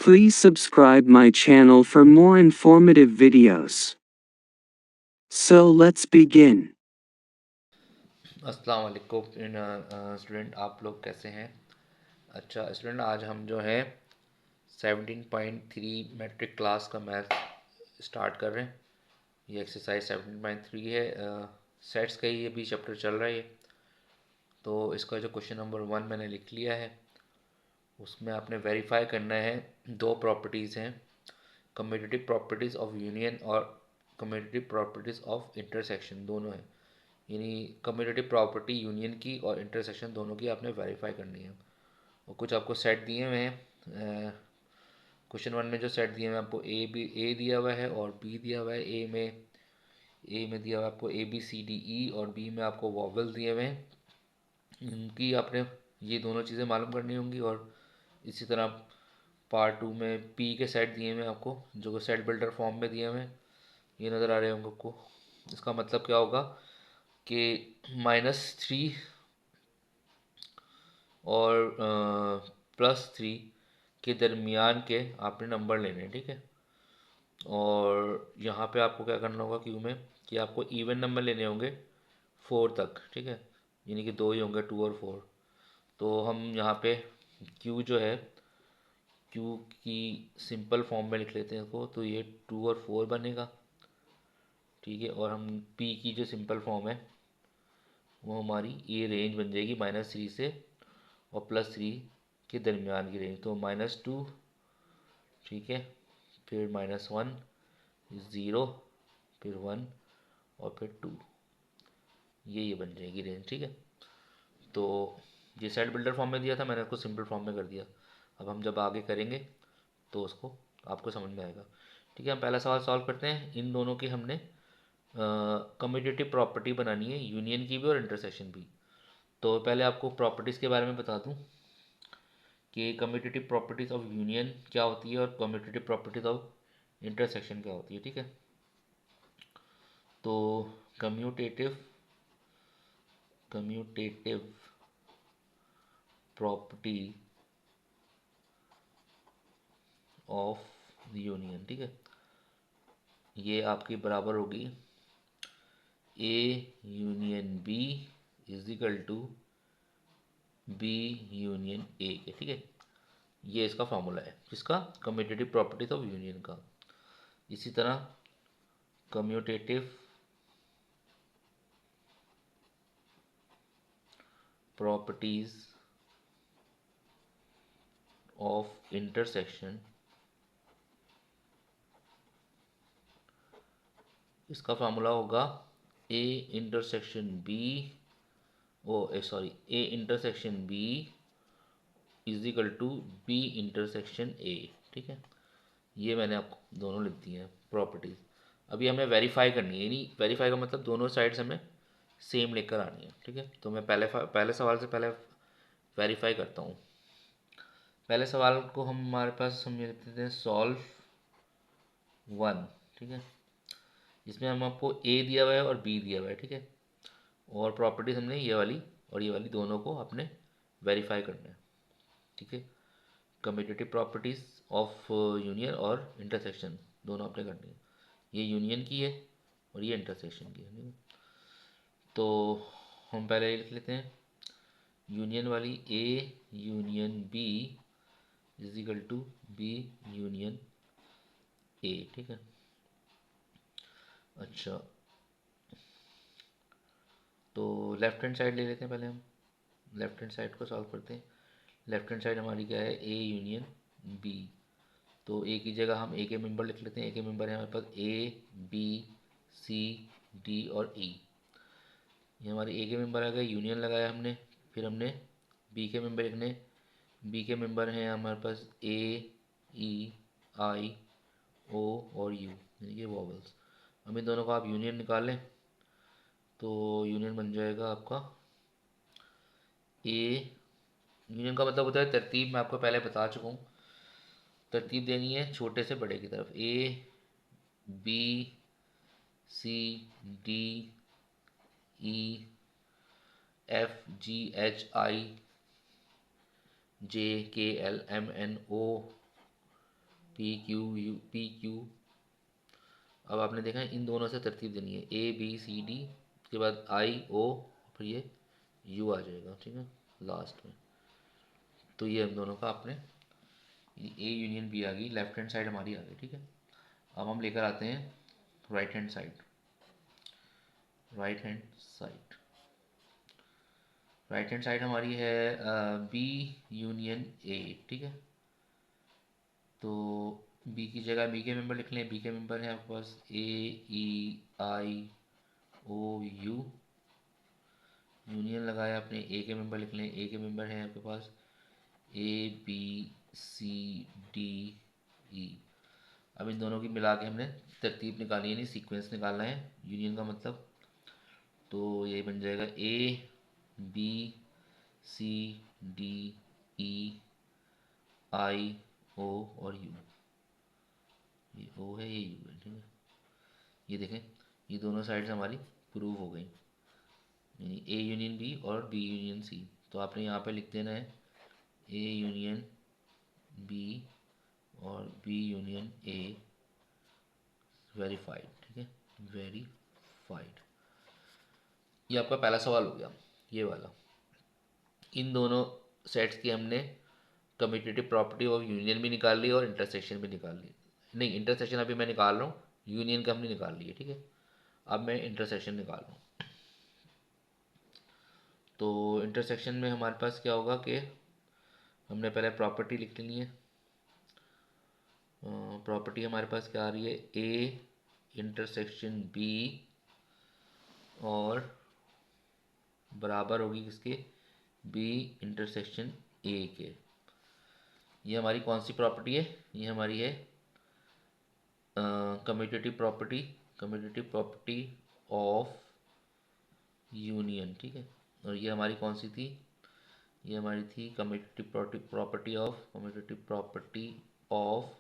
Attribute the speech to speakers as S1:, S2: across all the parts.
S1: Please subscribe my channel for more informative videos. So let's begin.
S2: अस्सलाम वालेकुम student, आप लोग कैसे हैं? अच्छा स्टूडेंट, आज हम जो है 17.3 मैट्रिक क्लास का मैथ स्टार्ट कर रहे हैं। ये एक्सरसाइज 17.3 है। सेट्स का ही अभी चैप्टर चल रहा है। तो इसका जो क्वेश्चन नंबर 1 मैंने लिख लिया है, उसमें आपने वेरीफाई करना है। दो प्रॉपर्टीज़ हैं, कम्यूटेटिव प्रॉपर्टीज़ ऑफ यूनियन और कम्यूटेटिव प्रॉपर्टीज़ ऑफ इंटरसेक्शन, दोनों हैं। यानी कम्यूटेटिव प्रॉपर्टी यूनियन की और इंटरसेक्शन दोनों की आपने वेरीफाई करनी है। और कुछ आपको सेट दिए हुए हैं। क्वेश्चन 1 में जो सेट दिए हुए हैं आपको ए दिया हुआ है और बी दिया हुआ है। ए में दिया हुआ है आपको ए बी सी डी ई, और बी में आपको वॉवल दिए हुए हैं। इनकी आपने ये दोनों चीज़ें मालूम करनी होंगी। और इसी तरह पार्ट 2 में पी के सेट दिए हुए हैं आपको, जो सेट बिल्डर फॉर्म में दिए हुए हैं। ये नज़र आ रहे होंगे आपको। इसका मतलब क्या होगा कि -3 और +3 के दरमियान के आपने नंबर लेने हैं, ठीक है। और यहाँ पे आपको क्या करना होगा क्यू में, कि आपको इवन नंबर लेने होंगे 4 तक, ठीक है। यानी कि दो ही होंगे, 2 और 4। तो हम यहाँ पे क्यू जो है, क्यू की सिंपल फॉर्म में लिख लेते हैं इसको। तो ये 2 और 4 बनेगा, ठीक है। और हम पी की जो सिंपल फॉर्म है, वो हमारी ये रेंज बन जाएगी -3 से और +3 के दरमियान की रेंज। तो -2, ठीक है, फिर -1, 0, फिर 1 और फिर 2। ये बन जाएगी रेंज, ठीक है। तो ये सेट बिल्डर फॉर्म में दिया था, मैंने उसको सिंपल फॉर्म में कर दिया। अब हम जब आगे करेंगे तो उसको आपको समझ में आएगा, ठीक है। हम पहला सवाल सॉल्व करते हैं। इन दोनों की हमने कम्यूटेटिव प्रॉपर्टी बनानी है, यूनियन की भी और इंटरसेक्शन भी। तो पहले आपको प्रॉपर्टीज़ के बारे में बता दूं कि कम्यूटेटिव प्रॉपर्टीज़ ऑफ यूनियन क्या होती है और कम्यूटेटिव प्रॉपर्टीज़ ऑफ इंटरसेक्शन क्या होती है, ठीक है। तो commutative commutative property of union, ठीक है, ये आपकी बराबर होगी A union B is equal to B union A के, ठीक है। ये इसका फार्मूला है, जिसका कम्यूटेटिव प्रॉपर्टीज ऑफ यूनियन का। इसी तरह कम्यूटेटिव प्रॉपर्टीज ऑफ इंटरसेक्शन, इसका फार्मूला होगा A intersection B, A intersection B is equal to B intersection A, ठीक है। ये मैंने आपको दोनों लिख दिए हैं प्रॉपर्टीज। अभी हमें वेरीफाई करनी है, यानी वेरीफाई का मतलब दोनों साइड्स हमें सेम लेकर आनी है, ठीक है। तो मैं पहले सवाल से पहले वेरीफाई करता हूँ। पहले सवाल को हमारे पास हम ये लिखते हैं सॉल्व 1, ठीक है। इसमें हम आपको ए दिया हुआ है और बी दिया हुआ है, ठीक है। और प्रॉपर्टीज हमने ये वाली और ये वाली दोनों को आपने वेरीफाई करना है, ठीक है। कम्यूटेटिव प्रॉपर्टीज ऑफ यूनियन और इंटरसेक्शन दोनों आपने करनी है। ये यूनियन की है और ये इंटरसेक्शन की है, ठीक है? तो हम पहले ये लिख लेते हैं, यूनियन वाली A union B is equal to B union A, ठीक है। अच्छा, तो लेफ्ट हैंड साइड ले लेते हैं पहले हम। लेफ्ट हैंड साइड को सॉल्व करते हैं। लेफ्ट हैंड साइड हमारी क्या है, ए यूनियन बी। तो ए की जगह हम ए के मेंबर लिख लेते हैं। ए के मेंबर है हमारे पास ए बी सी डी और ई। ये हमारे ए के मेंबर आ गए, यूनियन लगाया हमने। फिर हमने बी के मेंबर लिखने। बी के मेंबर हैं हमारे पास ए ई आई ओ और यू, यानी कि वॉवल्स। अब इन दोनों का आप यूनियन निकालें तो यूनियन बन जाएगा आपका ए। यूनियन का मतलब होता है तरतीब, मैं आपको पहले बता चुका हूँ। तरतीब देनी है छोटे से बड़े की तरफ, A B C D E F G H I J K L M N O PQ। अब आपने देखा है इन दोनों से तरतीब देनी है, ABCD के बाद IO, फिर ये U आ जाएगा, ठीक है लास्ट में। तो ये हम दोनों का आपने A यूनियन B आ गई, लेफ्ट हैंड साइड हमारी आ गई, ठीक है। अब हम लेकर आते हैं right hand side. Right hand side right hand side हमारी है B यूनियन A, ठीक है। तो बी की जगह बी के मेंबर लिख लें। बी के मेंबर हैं आपके पास AEIOU। यूनियन लगाया आपने, ए के मेंबर लिख लें। ए के मेंबर हैं आपके पास ABCDE। अब इन दोनों की मिला के हमने तरतीब निकाली है, नहीं सीक्वेंस निकालना है यूनियन का मतलब। तो ये बन जाएगा ABCDEIO और U। ये O है, ये U है, ठीक है। ये देखें, ये दोनों साइड्स हमारी प्रूव हो गई, यानी A यूनियन B और B यूनियन C। तो आपने यहाँ पे लिख देना है A यूनियन B और B यूनियन A वेरीफाइड, ठीक है वेरीफाइड। ये आपका पहला सवाल हो गया, ये वाला। इन दोनों सेट्स की हमने कम्यूटेटिव प्रॉपर्टी ऑफ यूनियन भी निकाल ली और इंटरसेक्शन भी निकाल ली। नहीं, इंटरसेक्शन अभी मैं निकाल रहा हूँ, यूनियन का हमने निकाल लिया, ठीक है। अब मैं इंटरसेक्शन निकाल रहा हूँ। तो इंटरसेक्शन में हमारे पास क्या होगा कि हमने पहले प्रॉपर्टी लिख लेनी है। प्रॉपर्टी हमारे पास क्या आ रही है, ए इंटरसेक्शन बी और बराबर होगी किसके, बी इंटरसेक्शन ए के। ये हमारी कौन सी प्रॉपर्टी है, ये हमारी है कम्यूटेटिव प्रॉपर्टी ऑफ यूनियन, ठीक है। और ये हमारी कौन सी थी, ये हमारी थी कम्यूटेटिव प्रॉपर्टी ऑफ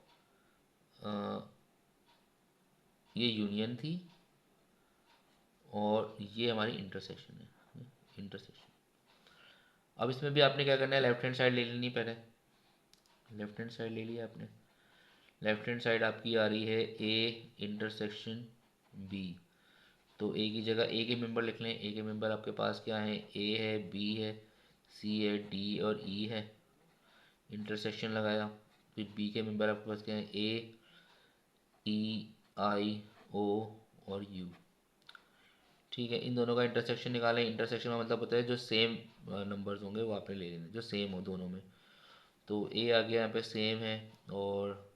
S2: ये यूनियन थी और ये हमारी इंटरसेक्शन है, इंटरसेक्शन। अब इसमें भी आपने क्या करना है, लेफ्ट हैंड साइड ले लेनी पहले। लेफ्ट हैंड साइड ले लिया आपने। लेफ्ट हैंड साइड आपकी आ रही है ए इंटरसेक्शन बी। तो ए की जगह ए के मेंबर लिख लें। ए के मेंबर आपके पास क्या है, ए है, बी है, सी है, डी और ई है। इंटरसेक्शन लगाया, फिर बी के मेंबर आपके पास क्या है, ए ई आई ओ और यू, ठीक है। इन दोनों का इंटरसेक्शन निकालें। इंटरसेक्शन का मतलब होता है जो सेम नंबर्स होंगे वो आपने ले लेने, जो सेम हो दोनों में। तो ए आ गया यहाँ पे सेम है, और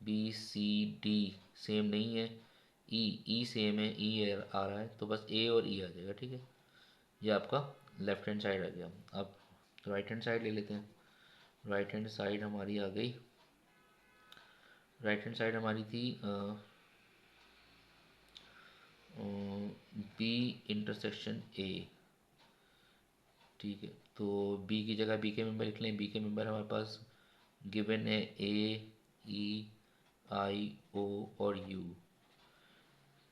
S2: बी सी डी सेम नहीं है। ई सेम है, ई आ रहा है, तो बस ए और ई आ जाएगा, ठीक है। ये आपका लेफ्ट हैंड साइड आ गया। अब राइट हैंड साइड ले लेते हैं। राइट हैंड साइड हमारी आ गई। राइट हैंड साइड हमारी थी बी इंटरसेक्शन ए, ठीक है। तो बी की जगह बी के मेंबर लिख लें। बी के मेंबर हमारे पास गिवन है ए ई आई ओ और यू,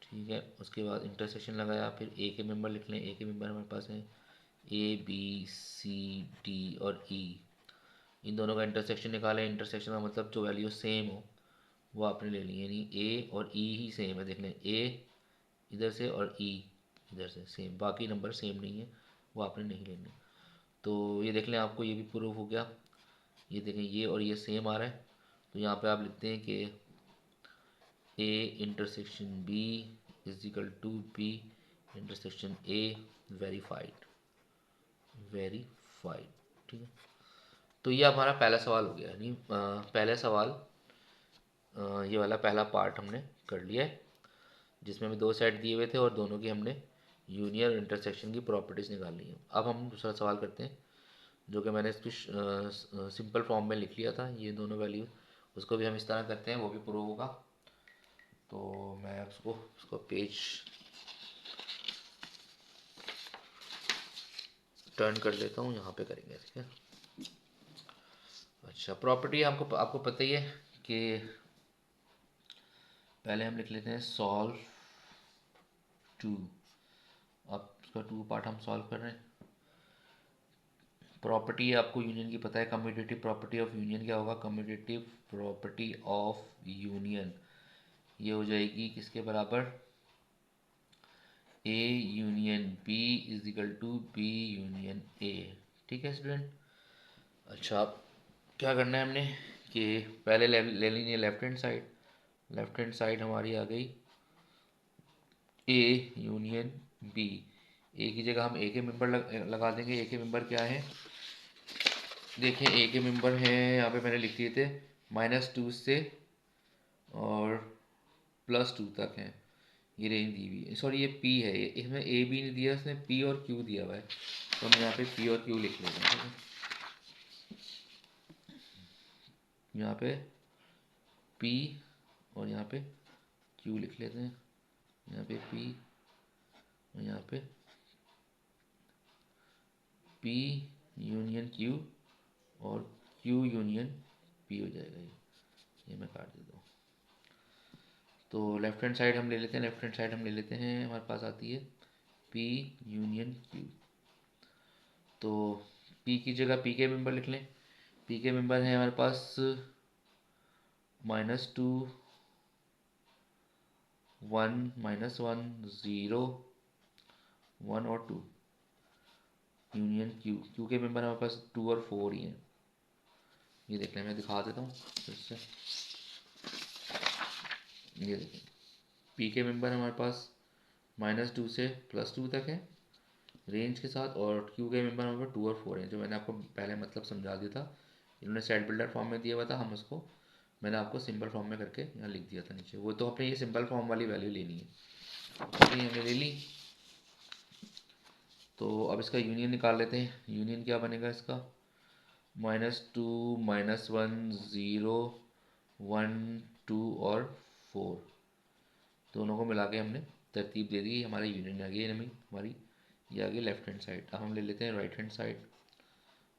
S2: ठीक है। उसके बाद इंटरसेक्शन लगाया, फिर ए के मेंबर लिख लें। ए के मेंबर हमारे पास हैं ए बी सी डी और ई। इन दोनों का इंटरसेक्शन निकालें। इंटरसेक्शन का मतलब जो वैल्यू सेम हो वो आपने ले ली, यानी ए और ई ही सेम है। देख लें, ए इधर से और ई इधर से सेम, बाकी नंबर सेम नहीं है, वो आपने नहीं लेने। तो ये देख लें, आपको ये भी प्रूफ हो गया। ये देखें, ये और ये सेम आ रहा है। तो यहाँ पे आप लिखते हैं कि A intersection B is equal to B intersection A verified, verified, ठीक है। तो ये हमारा पहला सवाल हो गया, यानी पहले सवाल ये वाला पहला पार्ट हमने कर लिया है, जिसमें हमें दो सेट दिए हुए थे और दोनों की हमने यूनियन और इंटरसेक्शन की प्रॉपर्टीज़ निकाल ली है। अब हम दूसरा सवाल करते हैं, जो कि मैंने इसकी सिंपल फॉर्म में लिख लिया था, ये दोनों वैल्यू। उसको भी हम इस तरह करते हैं, वो भी प्रूव होगा। तो मैं उसको पेज टर्न कर लेता हूँ, यहाँ पे करेंगे, ठीक है। अच्छा, प्रॉपर्टी हमको आपको पता ही है कि पहले हम लिख लेते हैं सॉल्व टू। अब उसका टू पार्ट हम सॉल्व कर रहे हैं। प्रॉपर्टी आपको यूनियन की पता है, कम्यूटेटिव प्रॉपर्टी ऑफ यूनियन क्या होगा, कम्यूटेटिव प्रॉपर्टी ऑफ यूनियन ये हो जाएगी किसके बराबर, A union B is equal to B union A. ठीक है स्टूडेंट। अच्छा, अब क्या करना है हमने कि पहले ले लेंगे left hand side. Left hand side हमारी आ गई ए यूनियन बी। ए की जगह हम ए के मेंबर लगा देंगे। ए के मेंबर क्या है, देखिए ए के मेंबर हैं यहाँ पे मैंने लिख दिए थे -2 से और +2 तक हैं, ये रेंज दी हुई है। सॉरी ये पी है, ये इसमें ए बी नहीं दिया, इसने पी और क्यू दिया हुआ है, तो हम यहाँ पे पी और क्यू लिख लेते हैं। यहाँ पे पी और यहाँ पे क्यू लिख लेते हैं। यहाँ पे पी और यहाँ पे पी यूनियन क्यू और क्यू यूनियन पी हो जाएगा। ये मैं काट देता हूँ। तो लेफ्ट हैंड साइड हम ले लेते हैं, लेफ्ट हैंड साइड हम ले लेते हैं, हमारे पास आती है पी यूनियन क्यू। तो पी की जगह पी के मेंबर लिख लें। पी के मेंबर हैं हमारे पास -2 1 -1 0 1 और 2 यूनियन क्यू। क्यू के मेंबर हमारे पास 2 और 4 ही हैं। ये देख लें, मैं दिखा देता हूँ फिर से। ये देखें, पी के मेंबर हमारे पास -2 से +2 तक है रेंज के साथ, और क्यू के मेंबर हमारे पास 2 और 4 हैं, जो मैंने आपको पहले मतलब समझा दिया था। इन्होंने सेट बिल्डर फॉर्म में दिया हुआ था, हम उसको मैंने आपको सिंपल फॉर्म में करके यहाँ लिख दिया था नीचे। वो तो अपने ये सिंपल फॉर्म वाली वैल्यू लेनी है, तो ये हमने ले ली। तो अब इसका यूनियन निकाल लेते हैं। यूनियन क्या बनेगा इसका, -2 -1 0 1 2 और 4, दोनों को मिला के हमने तरतीब दे दी, हमारा यूनियन आ गई हमारी। ये आ गई लेफ्ट हैंड साइड। अब हम ले लेते हैं right hand side.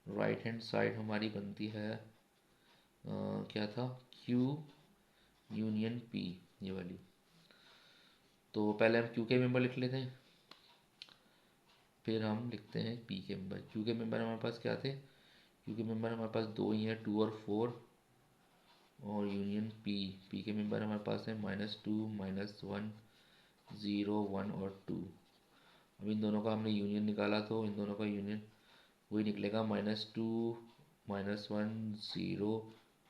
S2: Right hand side हमारी बनती है क्या था, Q यूनियन P, ये वाली। तो पहले हम Q के मेंबर लिख लेते हैं, फिर हम लिखते हैं P के मेंबर। Q के मेंबर हमारे पास क्या थे, Q के मेंबर हमारे पास 2 ही हैं, 2 और 4, और यूनियन P के मेंबर हमारे पास है -2 -1 0 1 और 2। अब इन दोनों का हमने यूनियन निकाला, तो इन दोनों का यूनियन वही निकलेगा -2 -1 0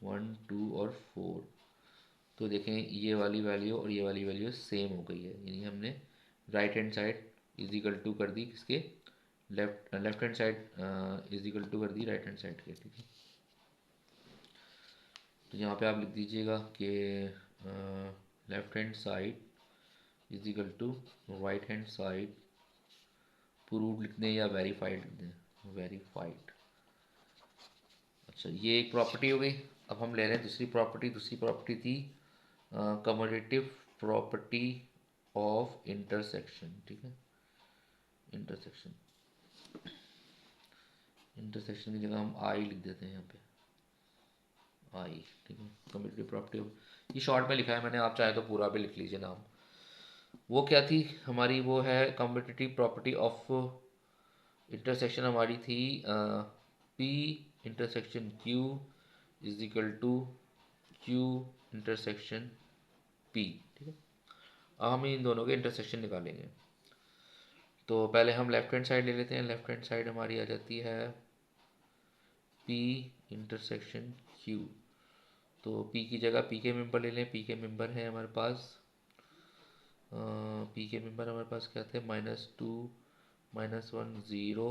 S2: 1 2 और 4। तो देखें ये वाली वैल्यू और ये वाली वैल्यू सेम हो गई है, यानी हमने right hand side is equal to कर दी किसके, left hand side is equal to कर दी राइट हैंड साइड के। ठीक है, तो यहाँ पे आप लिख दीजिएगा कि left hand side is equal to right hand side, prove लिख दें या वेरीफाइड लिख दें, वेरीफाइड। अच्छा, ये एक प्रॉपर्टी हो गई। अब हम ले रहे हैं दूसरी प्रॉपर्टी। दूसरी प्रॉपर्टी थी कम्यूटेटिव प्रॉपर्टी ऑफ इंटरसेक्शन। ठीक है, इंटरसेक्शन, इंटरसेक्शन की जगह हम आई लिख देते हैं यहाँ पे, आई। ठीक है, कम्यूटेटिव प्रॉपर्टी ऑफ, ये शॉर्ट में लिखा है मैंने, आप चाहे तो पूरा भी लिख लीजिए नाम। वो क्या थी हमारी, वो है कम्यूटेटिव प्रॉपर्टी ऑफ इंटरसेक्शन हमारी थी P intersection Q is equal to Q intersection P. ठीक है, अब हम इन दोनों के इंटरसेक्शन निकालेंगे। तो पहले हम लेफ्ट हैंड साइड ले लेते हैं। लेफ्ट हैंड साइड हमारी आ जाती है पी इंटरसेक्शन क्यू। तो पी की जगह पी के मेंबर ले लें। पी के मेंबर हैं हमारे पास, पी के मेंबर हमारे पास क्या थे, -2 -1 0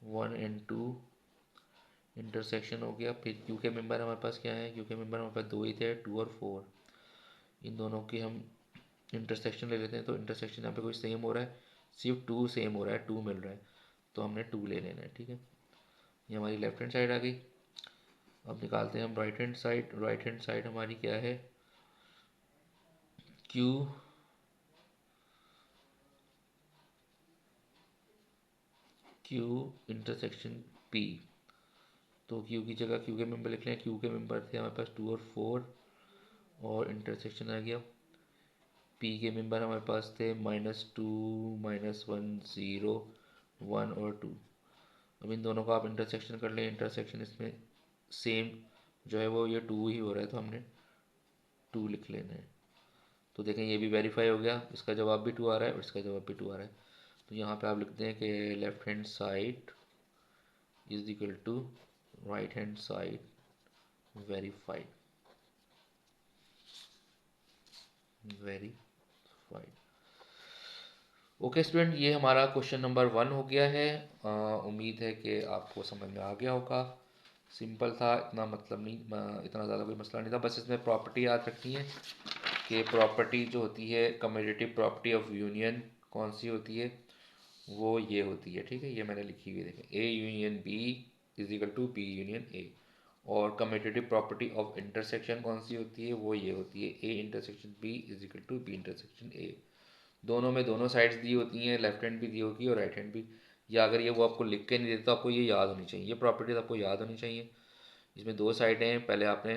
S2: 1 एंड 2, इंटरसेक्शन हो गया। फिर क्यू के मेंबर हमारे पास क्या है, क्यू के मेंबर हमारे पास 2 ही थे, 2 और 4। इन दोनों की हम इंटरसेक्शन ले लेते हैं। तो इंटरसेक्शन यहाँ पे कोई सेम हो रहा है, सिर्फ 2 सेम हो रहा है, 2 मिल रहा है, तो हमने 2 ले लेना है। ठीक है, ये हमारी लेफ्ट हैंड साइड आ गई। अब निकालते हैं हम right hand side. Right hand side हमारी क्या है, Q Q इंटरसेक्शन P। तो Q की जगह Q के मेंबर लिख लें। Q के मेंबर थे हमारे पास 2 और 4, और इंटरसेक्शन आ गया। P के मेंबर हमारे पास थे -2 -1 0 1 और 2। अब इन दोनों का आप इंटरसेक्शन कर लें, इंटरसेक्शन इसमें सेम जो है वो ये 2 ही हो रहा है, तो हमने 2 लिख लेना है। तो देखें ये भी वेरीफाई हो गया, इसका जवाब भी 2 आ रहा है और इसका जवाब भी 2 आ रहा है। तो यहाँ पे आप लिखते हैं कि left hand side is equal to right hand side verified, verified. Okay student, ये हमारा क्वेश्चन नंबर 1 हो गया है। उम्मीद है कि आपको समझ में आ गया होगा। सिंपल था, इतना मतलब नहीं, इतना ज़्यादा कोई मसला नहीं था। बस इसमें प्रॉपर्टी याद रखनी है कि प्रॉपर्टी जो होती है कम्यूटेटिव प्रॉपर्टी ऑफ यूनियन कौन सी होती है, वो ये होती है, ठीक है। ये मैंने लिखी हुई है, देखें, A union B is equal to B union A. और कम्यूटेटिव प्रॉपर्टी ऑफ इंटरसेक्शन कौन सी होती है, वो ये होती है, A intersection B is equal to B intersection A. दोनों में दोनों साइड्स दी होती हैं, लेफ्ट हैंड भी दी होगी और राइट हैंड भी। या अगर ये वो आपको लिख के नहीं देता तो आपको ये याद होनी चाहिए, ये प्रॉपर्टीज आपको याद होनी चाहिए। इसमें 2 साइडें हैं, पहले आपने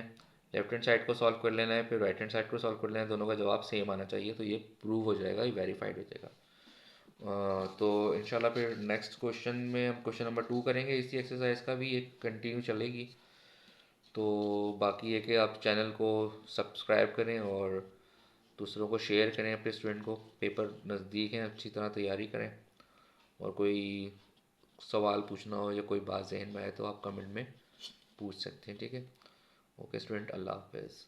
S2: लेफ्ट हैंड साइड को सॉल्व कर लेना है, फिर राइट हैंड साइड को सॉल्व कर लेना है, दोनों का जवाब सेम आना चाहिए, तो ये प्रूव हो जाएगा, ये वेरीफाइड हो जाएगा। तो इंशाल्लाह फिर नेक्स्ट क्वेश्चन में हम क्वेश्चन नंबर 2 करेंगे। इसी एक्सरसाइज का भी एक कंटिन्यू चलेगी। तो बाकी है कि आप चैनल को सब्सक्राइब करें और दूसरों को शेयर करें, अपने स्टूडेंट को। पेपर नज़दीक हैं, अच्छी तरह तैयारी करें। और कोई सवाल पूछना हो या कोई बात जहन में आए तो आप कमेंट में पूछ सकते हैं, ठीक है। ओके स्टूडेंट, अल्लाह हाफिज़।